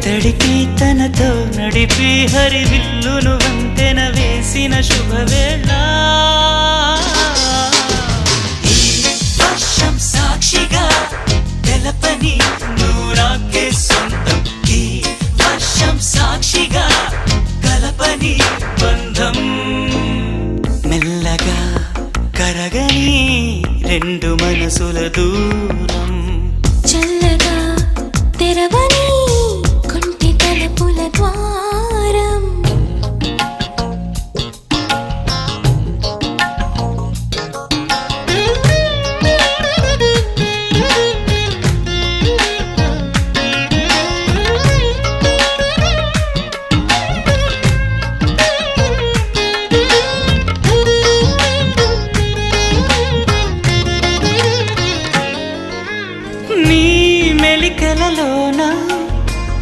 తడిపి తనతో నడిపి హరివిల్లును వంతెన వేసిన శుభవేళ ఈ వర్షం సాక్షిగా తెలపని నూరాకే సొంతం ఈ వర్షం సాక్షిగా కలపని బంధం మెల్లగా కరగని రెండు మనసుల దూరం